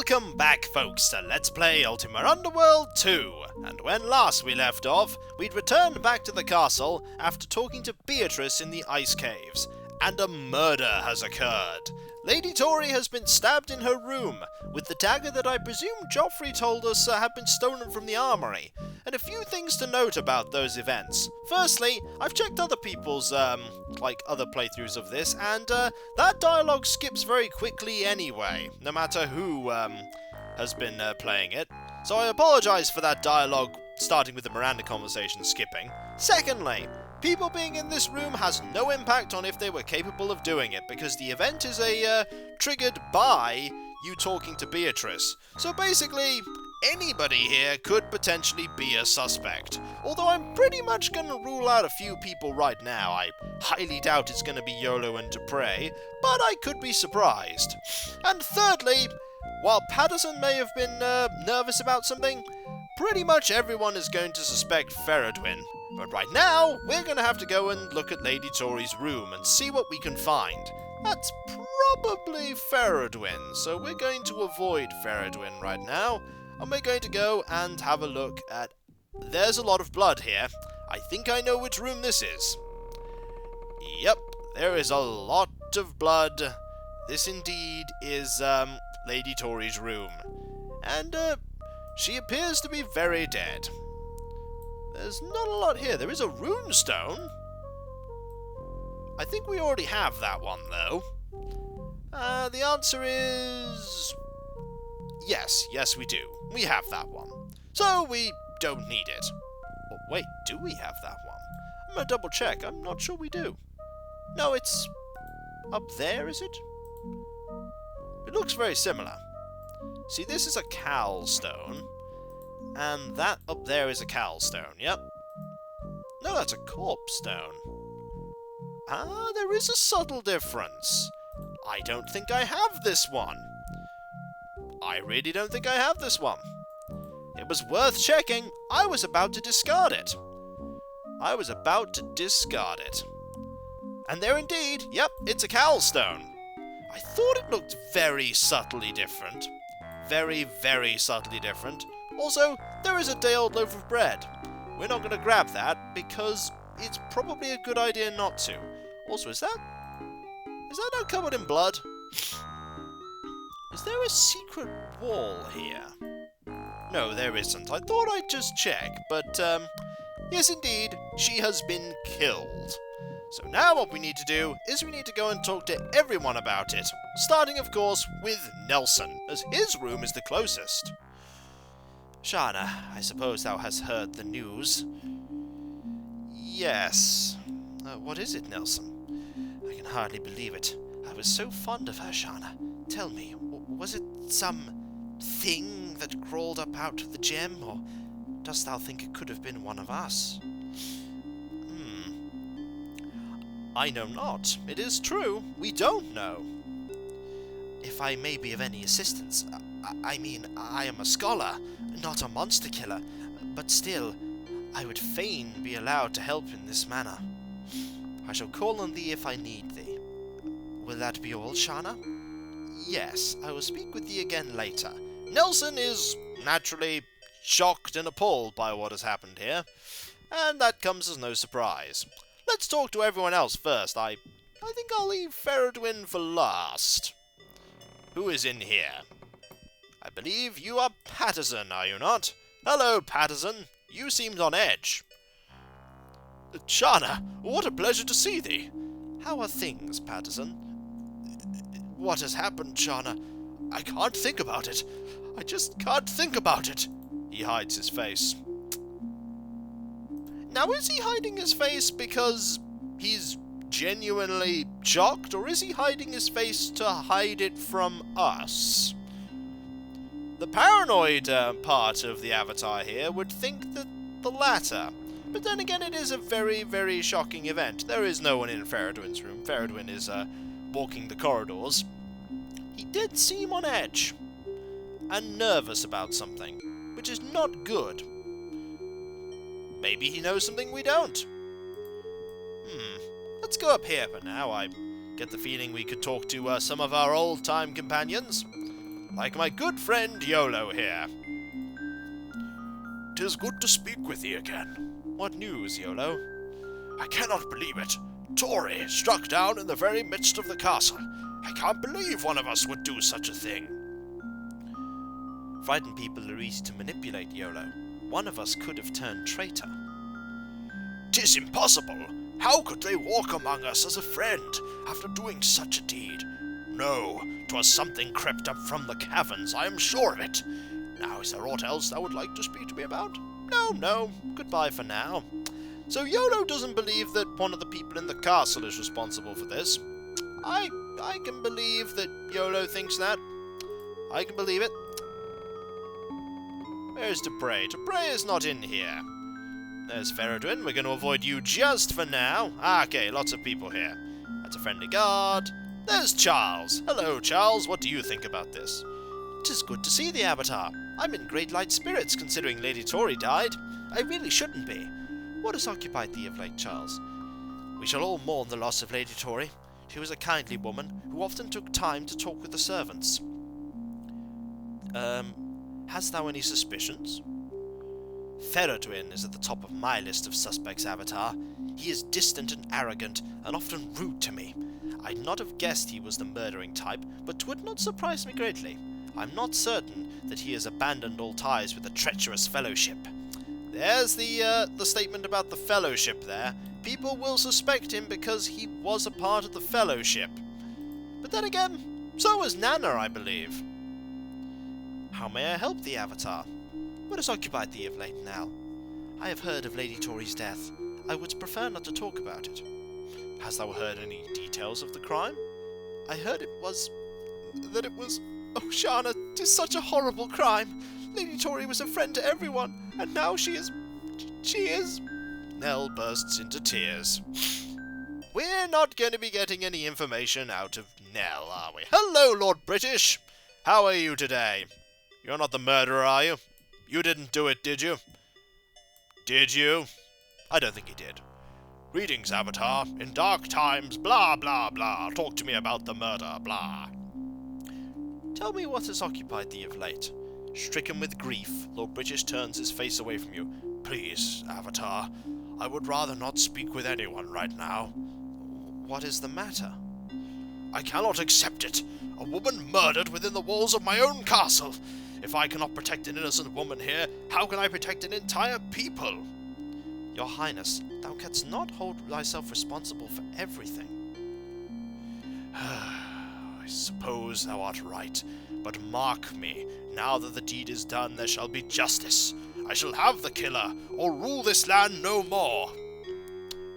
Welcome back, folks, to Let's Play Ultima Underworld 2, and when last we left off, we'd returned back to the castle after talking to Beatrice in the ice caves, and a murder has occurred. Lady Tory has been stabbed in her room, with the dagger that I presume Joffrey told us had been stolen from the armory, and a few things to note about those events. Firstly, I've checked other people's, other playthroughs of this, and that dialogue skips very quickly anyway, no matter who, has been playing it. So I apologise for that dialogue starting with the Miranda conversation skipping. Secondly, people being in this room has no impact on if they were capable of doing it, because the event is triggered by you talking to Beatrice. So basically, anybody here could potentially be a suspect. Although I'm pretty much going to rule out a few people right now. I highly doubt it's going to be Yolo and Dupre, but I could be surprised. And thirdly, while Patterson may have been nervous about something, pretty much everyone is going to suspect Feredwin. But right now, we're going to have to go and look at Lady Tory's room and see what we can find. That's probably Feredwin, so we're going to avoid Feredwin right now. And we're going to go and have a look at... There's a lot of blood here. I think I know which room this is. Yep, there is a lot of blood. This indeed is Lady Tory's room. And she appears to be very dead. There's not a lot here. There is a runestone. I think we already have that one, though. The answer is... Yes, we do. We have that one. So we don't need it. Oh, wait, do we have that one? I'm gonna double check. I'm not sure we do. No, it's up there, is it? It looks very similar. See, this is a cowl stone. And that up there is a cowl stone, yep. No, that's a corpse stone. Ah, there is a subtle difference. I don't think I have this one. I really don't think I have this one. It was worth checking. I was about to discard it. And there indeed, yep, it's a cowl stone. I thought it looked very subtly different. Very, very subtly different. Also, there is a day-old loaf of bread. We're not going to grab that, because it's probably a good idea not to. Also, is that not covered in blood? Is there a secret wall here? No, there isn't. I thought I'd just check, but, yes indeed, she has been killed. So now what we need to do is we need to go and talk to everyone about it. Starting, of course, with Nelson, as his room is the closest. Shana, I suppose thou hast heard the news. Yes. What is it, Nelson? I can hardly believe it. I was so fond of her, Shana. Tell me, was it some thing that crawled up out of the gem, or dost thou think it could have been one of us? I know not. It is true. We don't know. If I may be of any assistance, I mean, I am a scholar, not a monster killer, but still, I would fain be allowed to help in this manner. I shall call on thee if I need thee. Will that be all, Shana? Yes, I will speak with thee again later. Nelson is naturally shocked and appalled by what has happened here, and that comes as no surprise. Let's talk to everyone else first. I think I'll leave Feredwin for last. Who is in here? I believe you are Patterson, are you not? Hello, Patterson. You seemed on edge. Shana, what a pleasure to see thee. How are things, Patterson? What has happened, Shana? I can't think about it. I just can't think about it. He hides his face. Now, is he hiding his face because he's genuinely shocked, or is he hiding his face to hide it from us? The paranoid part of the avatar here would think that the latter. But then again, it is a very, very shocking event. There is no one in Feredwin's room. Feredwin is walking the corridors. He did seem on edge and nervous about something, which is not good. Maybe he knows something we don't. Let's go up here for now. I get the feeling we could talk to some of our old-time companions. like my good friend Iolo here. "'Tis good to speak with thee again." "What news, Iolo?" "I cannot believe it. Tory struck down in the very midst of the castle. I can't believe one of us would do such a thing." "Frightened people are easy to manipulate, Iolo. One of us could have turned traitor." "'Tis impossible. How could they walk among us as a friend after doing such a deed? No, 'twas something crept up from the caverns, I am sure of it. Now, is there aught else thou would like to speak to me about?" No. Goodbye for now." So Iolo doesn't believe that one of the people in the castle is responsible for this. I can believe that Iolo thinks that. I can believe it. Where's Dupre? Dupre is not in here. There's Feredwin. We're going to avoid you just for now. Okay, lots of people here. That's a friendly guard. There's Charles. Hello, Charles. What do you think about this? "'Tis good to see the Avatar. I'm in great light spirits, considering Lady Tory died. I really shouldn't be. What has occupied thee of late, Charles?" "We shall all mourn the loss of Lady Tory. She was a kindly woman, who often took time to talk with the servants." Hast thou any suspicions?" "Feredwin is at the top of my list of suspects, Avatar. He is distant and arrogant, and often rude to me. I'd not have guessed he was the murdering type, but 'twould not surprise me greatly. I'm not certain that he has abandoned all ties with the treacherous fellowship." There's the statement about the fellowship there. People will suspect him because he was a part of the fellowship. But then again, so was Nana, I believe. "How may I help thee, Avatar? What has occupied thee of late, Nell? I have heard of Lady Tory's death. I would prefer not to talk about it." "Hast thou heard any details of the crime?" "I heard it was... Oh, Shana, 'tis such a horrible crime. Lady Tory was a friend to everyone, and now she is... Nell bursts into tears. We're not going to be getting any information out of Nell, are we? "Hello, Lord British! How are you today? You're not the murderer, are you? You didn't do it, did you?" "Did you?" "I don't think he did." "Greetings, Avatar. In dark times, blah, blah, blah. Talk to me about the murder, blah." "Tell me what has occupied thee of late." Stricken with grief, Lord British turns his face away from you. "Please, Avatar, I would rather not speak with anyone right now." "What is the matter?" "I cannot accept it. A woman murdered within the walls of my own castle. If I cannot protect an innocent woman here, how can I protect an entire people?" "Your Highness, thou canst not hold thyself responsible for everything." "I suppose thou art right, but mark me, now that the deed is done there shall be justice. I shall have the killer, or rule this land no more."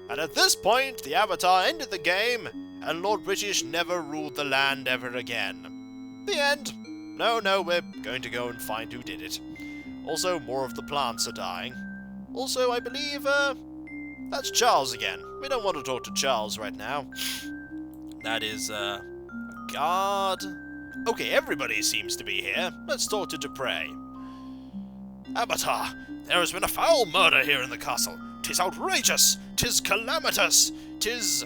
And at this point, the Avatar ended the game, and Lord British never ruled the land ever again. The end. No, we're going to go and find who did it. Also, more of the plants are dying. Also, I believe, that's Charles again. We don't want to talk to Charles right now. That is, a guard. Okay, everybody seems to be here. Let's talk to Dupre. "Avatar, there has been a foul murder here in the castle. 'Tis outrageous. 'Tis calamitous. 'Tis..."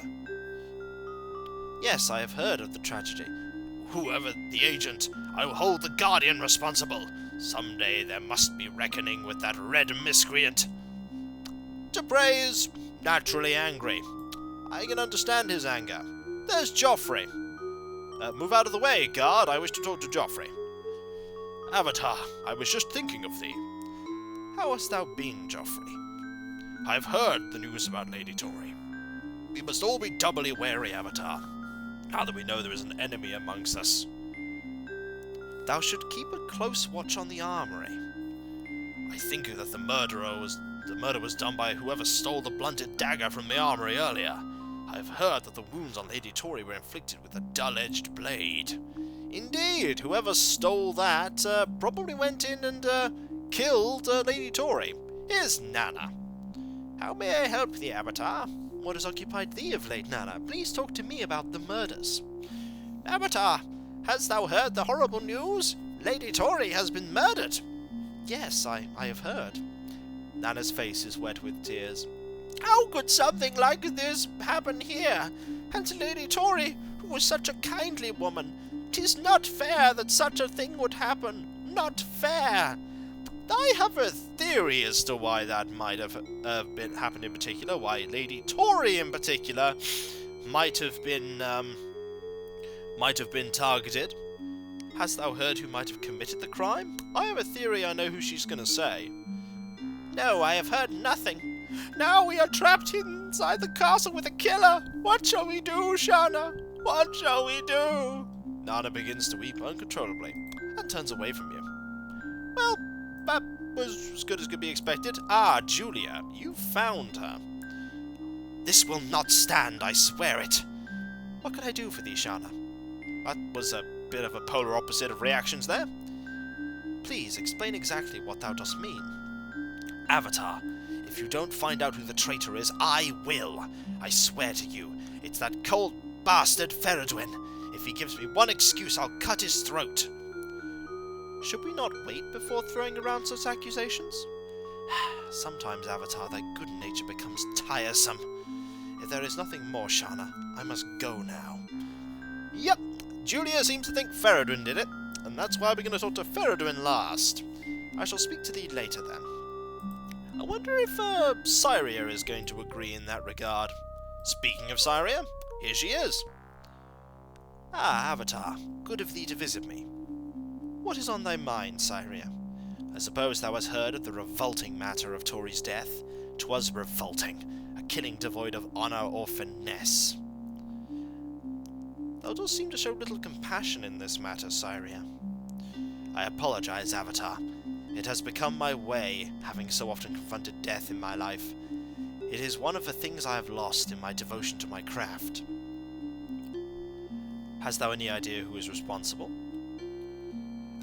"Yes, I have heard of the tragedy." "Whoever the agent, I will hold the Guardian responsible. Someday there must be reckoning with that red miscreant." Dupre is naturally angry. I can understand his anger. There's Joffrey. "Move out of the way, guard. I wish to talk to Joffrey." "Avatar, I was just thinking of thee." "How hast thou been, Joffrey?" "I have heard the news about Lady Tory. We must all be doubly wary, Avatar, now that we know there is an enemy amongst us." "Thou should keep a close watch on the armory." "I think that the murder was done by whoever stole the blunted dagger from the armory earlier. I have heard that the wounds on Lady Tory were inflicted with a dull-edged blade." "Indeed, whoever stole that probably went in and killed Lady Tory. Here's Nana." "How may I help thee, Avatar? What has occupied thee of late, Nana? Please talk to me about the murders." "Avatar, hast thou heard the horrible news? Lady Tory has been murdered." "Yes, I have heard." Nana's face is wet with tears. "How could something like this happen here? And Lady Tory, who was such a kindly woman, 'Tis not fair that such a thing would happen. Not fair. I have a theory as to why that might have happened in particular. Why Lady Tory in particular might have been targeted. Hast thou heard who might have committed the crime? I have a theory I know who she's going to say. No, I have heard nothing. Now we are trapped inside the castle with a killer. What shall we do, Shana? What shall we do? Nana begins to weep uncontrollably and turns away from you. Well, that was as good as could be expected. Ah, Julia, you found her. This will not stand, I swear it. What can I do for thee, Shana? That was a bit of a polar opposite of reactions there. Please, explain exactly what thou dost mean. Avatar, if you don't find out who the traitor is, I will. I swear to you, it's that cold bastard Feredwin. If he gives me one excuse, I'll cut his throat. Should we not wait before throwing around such accusations? Sometimes, Avatar, thy good nature becomes tiresome. If there is nothing more, Shana, I must go now. Yep, Julia seems to think Feredwin did it, and that's why we're going to talk to Feredwin last. I shall speak to thee later, then. I wonder if Syria is going to agree in that regard. Speaking of Syria, here she is. Ah, Avatar, good of thee to visit me. What is on thy mind, Syria? I suppose thou hast heard of the revolting matter of Tory's death. 'Twas revolting, a killing devoid of honour or finesse. Thou dost seem to show little compassion in this matter, Syria. I apologize, Avatar. It has become my way, having so often confronted death in my life. It is one of the things I have lost in my devotion to my craft. Hast thou any idea who is responsible?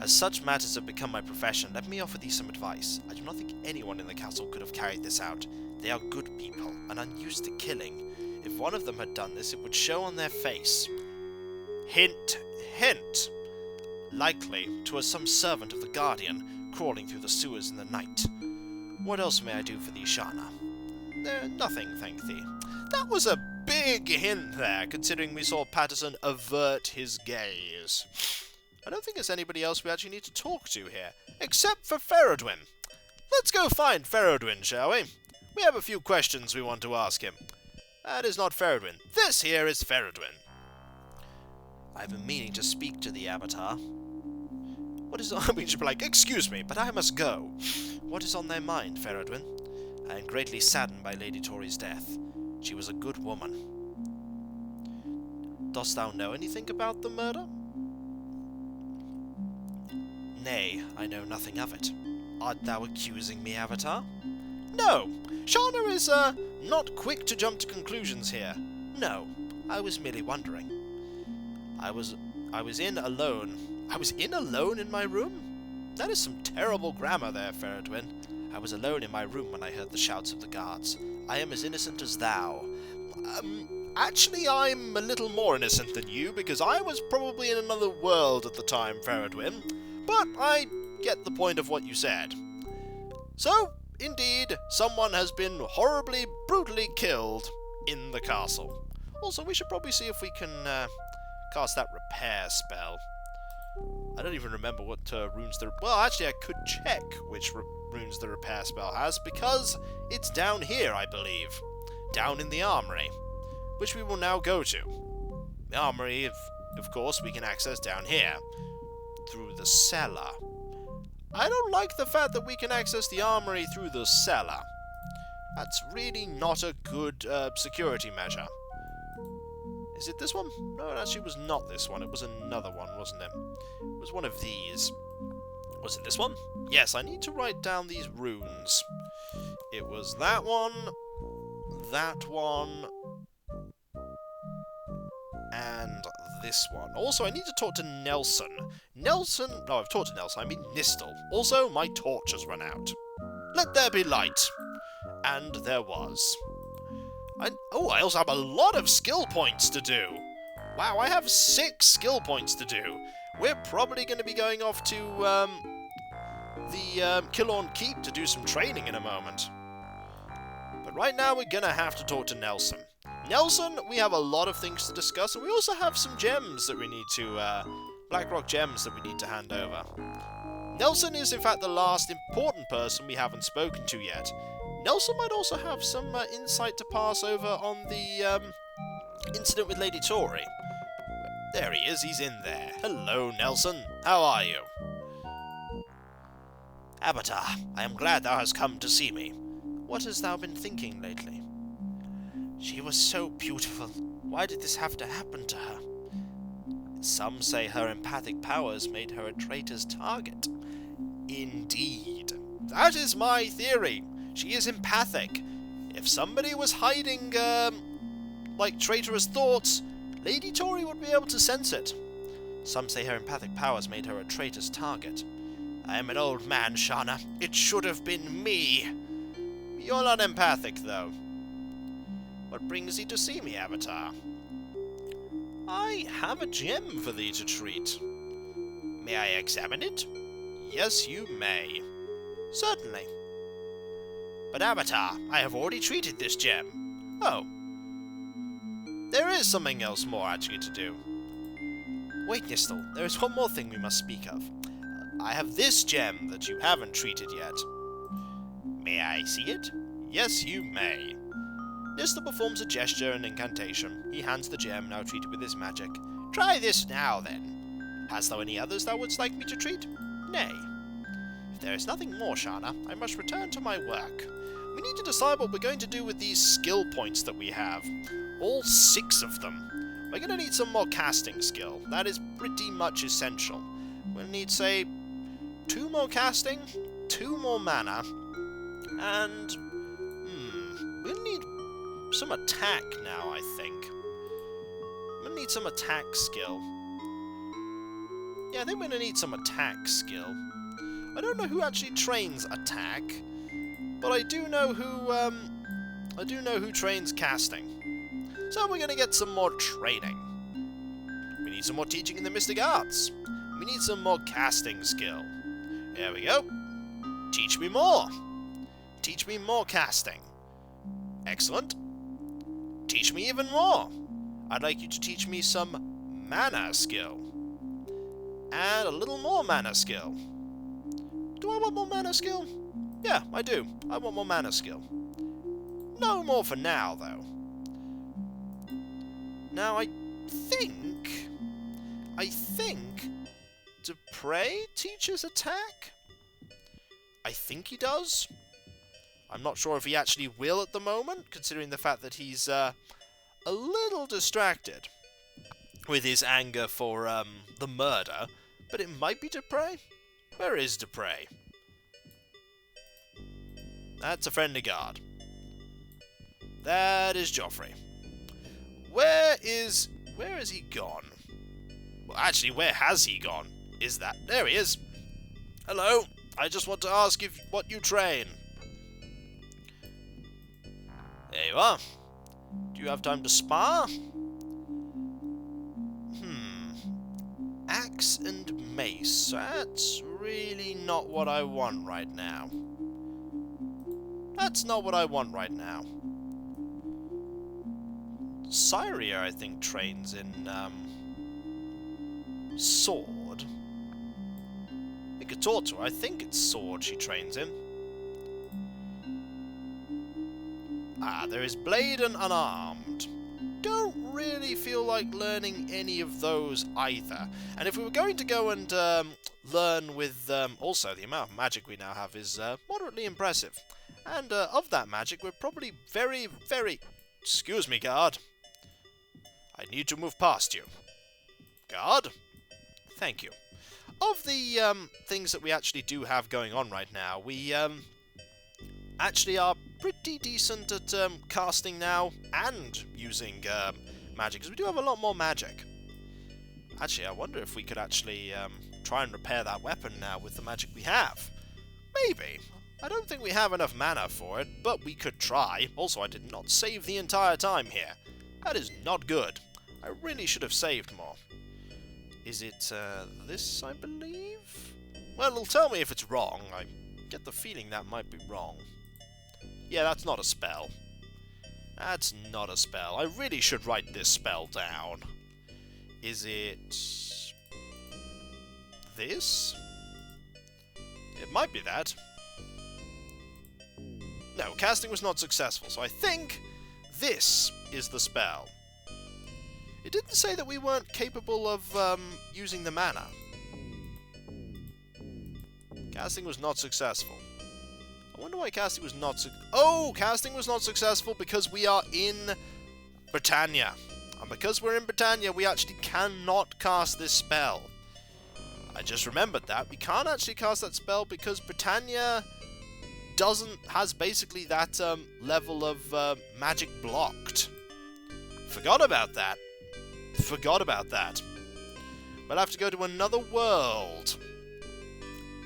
As such matters have become my profession, let me offer thee some advice. I do not think anyone in the castle could have carried this out. They are good people, and unused to killing. If one of them had done this, it would show on their face. Hint, hint. Likely 'twas some servant of the Guardian, crawling through the sewers in the night. What else may I do for thee, Shana? Nothing, thank thee. That was a big hint there, considering we saw Patterson avert his gaze. I don't think there's anybody else we actually need to talk to here, except for Feredwin. Let's go find Feredwin, shall we? We have a few questions we want to ask him. That is not Feredwin. This here is Feredwin. I've been meaning to speak to the Avatar. What is on... We should be like, excuse me, but I must go. What is on thy mind, Feredwin? I am greatly saddened by Lady Tory's death. She was a good woman. Dost thou know anything about the murder? Nay, I know nothing of it. Art thou accusing me, Avatar? No! Shana is, not quick to jump to conclusions here. No, I was merely wondering. I was in alone. I was in alone in my room? That is some terrible grammar there, Feredwin. I was alone in my room when I heard the shouts of the guards. I am as innocent as thou. Actually, I'm a little more innocent than you, because I was probably in another world at the time, Feredwin. But I get the point of what you said. So, indeed, someone has been horribly, brutally killed in the castle. Also, we should probably see if we can cast that repair spell. I don't even remember what runes the... Well, actually, I could check which runes the repair spell has, because it's down here, I believe. Down in the armory, which we will now go to. The armory, of course, we can access down here, through the cellar. I don't like the fact that we can access the armory through the cellar. That's really not a good security measure. Is it this one? No, it actually was not this one. It was another one, wasn't it? It was one of these. Was it this one? Yes, I need to write down these runes. It was that one, and this one. Also, I need to talk to Nelson. Nelson... No, I've talked to Nelson. I mean Nistel. Also, my torch has run out. Let there be light. And there was. I also have a lot of skill points to do. Wow, I have 6 skill points to do. We're probably going to be going off to the Kilon Keep to do some training in a moment. But right now we're going to have to talk to Nelson. Nelson, we have a lot of things to discuss, and we also have some gems that we need to Blackrock gems that we need to hand over. Nelson is in fact the last important person we haven't spoken to yet. Nelson might also have some insight to pass over on the incident with Lady Tory. There he is, he's in there. Hello, Nelson. How are you? Avatar, I am glad thou hast come to see me. What hast thou been thinking lately? She was so beautiful. Why did this have to happen to her? Some say her empathic powers made her a traitor's target. Indeed. That is my theory. She is empathic. If somebody was hiding, like traitorous thoughts, Lady Tory would be able to sense it. Some say her empathic powers made her a traitor's target. I am an old man, Shana. It should have been me. You're not empathic, though. What brings thee to see me, Avatar? I have a gem for thee to treat. May I examine it? Yes, you may. Certainly. But Avatar, I have already treated this gem. Oh. There is something else more actually to do. Wait, Nistel, there is one more thing we must speak of. I have this gem that you haven't treated yet. May I see it? Yes, you may. Nistel performs a gesture and incantation. He hands the gem, now treated with his magic. Try this now, then. Hast thou any others thou wouldst like me to treat? Nay. If there is nothing more, Shana, I must return to my work. We need to decide what we're going to do with these skill points that we have. All 6 of them. We're going to need some more casting skill. That is pretty much essential. We'll need, say, 2 more casting, 2 more mana, and we'll need some attack now, I think. We'll need some attack skill. Yeah, I think we're going to need some attack skill. I don't know who actually trains attack, but I do know who trains casting. So we're going to get some more training. We need some more teaching in the mystic arts. We need some more casting skill. There we go. Teach me more. Teach me more casting. Excellent. Teach me even more. I'd like you to teach me some mana skill. And a little more mana skill. Do I want more mana skill? Yeah, I do. I want more mana skill. No more for now, though. Now, I think Dupre teaches attack? I think he does. I'm not sure if he actually will at the moment, considering the fact that he's a little distracted with his anger for the murder, but it might be Dupre. Where is Dupre? That's a friendly guard. That is Joffrey. Where is he gone? Well, actually, where has he gone? Is that... There he is. Hello. I just want to ask what you train. There you are. Do you have time to spar? Axe and mace. That's really not what I want right now. That's not what I want right now. Syria, I think, trains in, sword. Ikatortu, I think it's sword she trains in. Ah, there is blade and unarmed. Don't really feel like learning any of those either. And if we were going to go and learn with... also, the amount of magic we now have is moderately impressive. And of that magic, we're probably very, very... Excuse me, guard. I need to move past you. Guard? Thank you. Of the things that we actually do have going on right now, we actually are pretty decent at casting now and using magic, because we do have a lot more magic. Actually, I wonder if we could actually try and repair that weapon now with the magic we have. Maybe. I don't think we have enough mana for it, but we could try. Also, I did not save the entire time here. That is not good. I really should have saved more. Is it this, I believe? Well, it'll tell me if it's wrong. I get the feeling that might be wrong. Yeah, that's not a spell. That's not a spell. I really should write this spell down. Is it... this? It might be that. No, casting was not successful, so I think this is the spell. It didn't say that we weren't capable of using the mana. Casting was not successful. I wonder why casting was not casting was not successful because we are in Britannia. And because we're in Britannia, we actually cannot cast this spell. I just remembered that. We can't actually cast that spell because Britannia has basically that level of magic blocked. Forgot about that. Forgot about that. But I have to go to another world.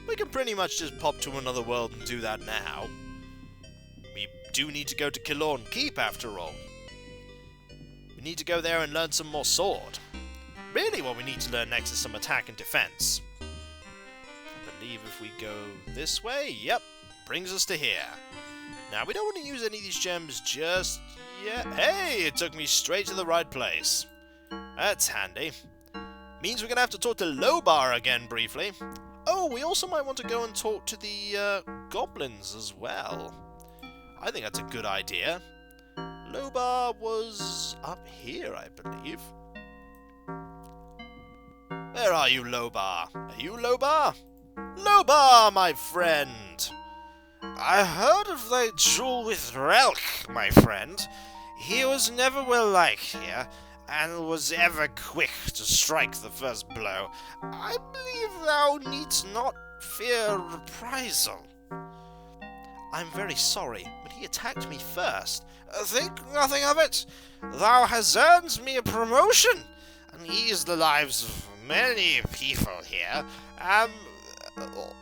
We can pretty much just pop to another world and do that now. We do need to go to Kilon Keep after all. We need to go there and learn some more sword. Really what we need to learn next is some attack and defense. I believe if we go this way, yep, brings us to here. Now we don't want to use any of these gems just yet. Hey, it took me straight to the right place. That's handy. Means we're going to have to talk to Lobar again briefly. Oh, we also might want to go and talk to the goblins as well. I think that's a good idea. Lobar was up here, I believe. Where are you, Lobar? Are you Lobar? Lobar, my friend! I heard of thy duel with Relk, my friend. He was never well liked here, and was ever quick to strike the first blow. I believe thou needst not fear reprisal. I'm very sorry, but he attacked me first. Think nothing of it. Thou hast earned me a promotion, and eased the lives of many people here.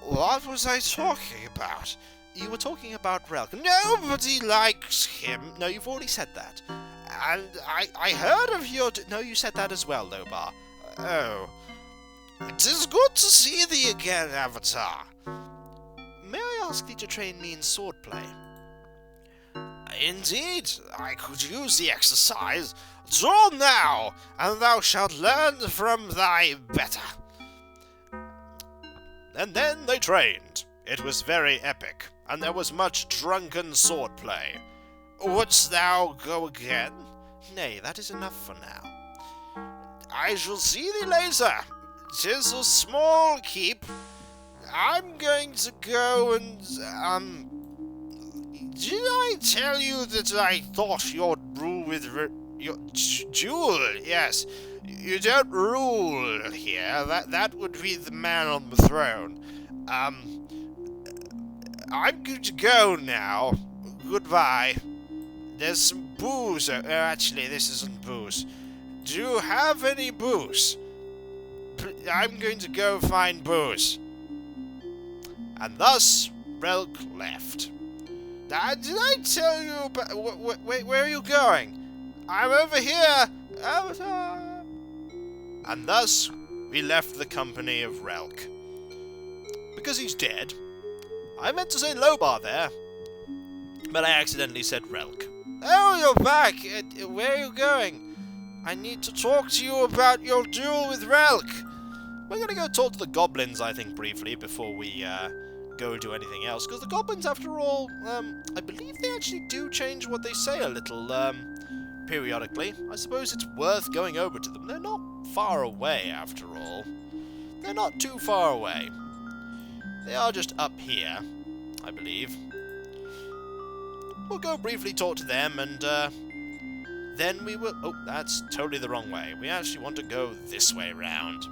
What was I talking about? You were talking about Relk. Nobody likes him. No, you've already said that. And I heard of your... No, you said that as well, Lobar. Oh. It is good to see thee again, Avatar. May I ask thee to train me in swordplay? Indeed, I could use the exercise. Draw now, and thou shalt learn from thy better. And then they trained. It was very epic, and there was much drunken swordplay. Wouldst thou go again? Nay, that is enough for now. I shall see thee later. 'Tis a small keep. I'm going to go and, did I tell you that I thought you'd rule with your duel? Yes. You don't rule here. That would be the man on the throne. I'm good to go now. Goodbye. There's some booze. Actually, this isn't booze. Do you have any booze? I'm going to go find booze. And thus, Relk left. Did I tell you about... where are you going? I'm over here. And thus, we left the company of Relk. Because he's dead. I meant to say Lobar there, but I accidentally said Relk. Oh, you're back! Where are you going? I need to talk to you about your duel with Relk. We're gonna go talk to the goblins, I think, briefly, before we go do anything else. Because the goblins, after all, I believe they actually do change what they say a little, periodically. I suppose it's worth going over to them. They're not far away, after all. They're not too far away. They are just up here, I believe. We'll go briefly talk to them, and then we will... Oh, that's totally the wrong way. We actually want to go this way round.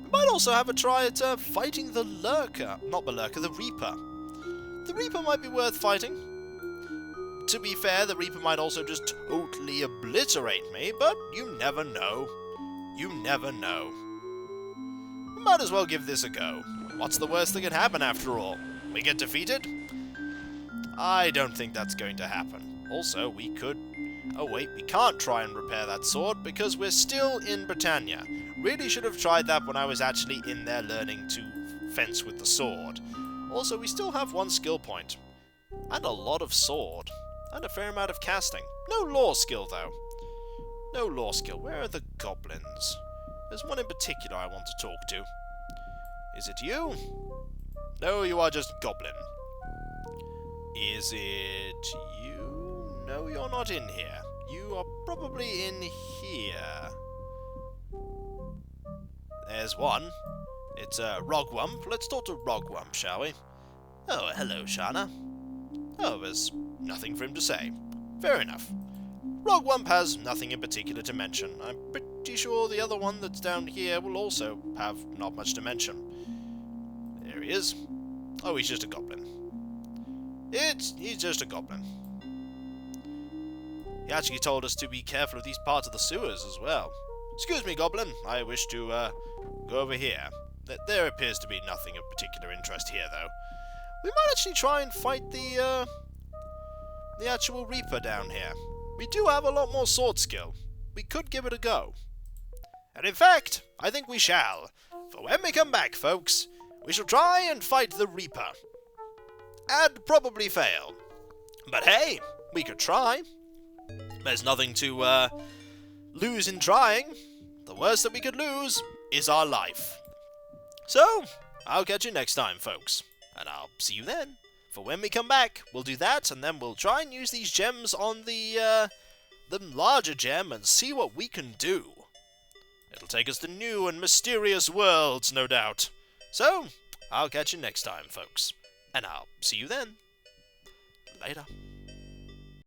We might also have a try at fighting the Lurker. Not the Lurker, the Reaper. The Reaper might be worth fighting. To be fair, the Reaper might also just totally obliterate me, but you never know. You never know. We might as well give this a go. What's the worst that can happen, after all? We get defeated? I don't think that's going to happen. Also, we could... Oh wait, we can't try and repair that sword because we're still in Britannia. Really should have tried that when I was actually in there learning to fence with the sword. Also, we still have one skill point. And a lot of sword. And a fair amount of casting. No lore skill, though. No lore skill. Where are the goblins? There's one in particular I want to talk to. Is it you? No, you are just goblin. Is it you? No, you're not in here. You are probably in here. There's one. It's Rogwump. Let's talk to Rogwump, shall we? Oh, hello, Shana. Oh, there's nothing for him to say. Fair enough. Rogwump has nothing in particular to mention. I'm pretty sure the other one that's down here will also have not much to mention. There he is. Oh, he's just a goblin. He's just a goblin. He actually told us to be careful of these parts of the sewers as well. Excuse me, goblin. I wish to go over here. There appears to be nothing of particular interest here, though. We might actually try and fight the actual Reaper down here. We do have a lot more sword skill. We could give it a go. And in fact, I think we shall. For when we come back, folks, we shall try and fight the Reaper. And probably fail. But hey, we could try. There's nothing to lose in trying. The worst that we could lose is our life. So, I'll catch you next time, folks. And I'll see you then. For when we come back, we'll do that, and then we'll try and use these gems on the larger gem and see what we can do. It'll take us to new and mysterious worlds, no doubt. So, I'll catch you next time, folks. And I'll see you then. Later.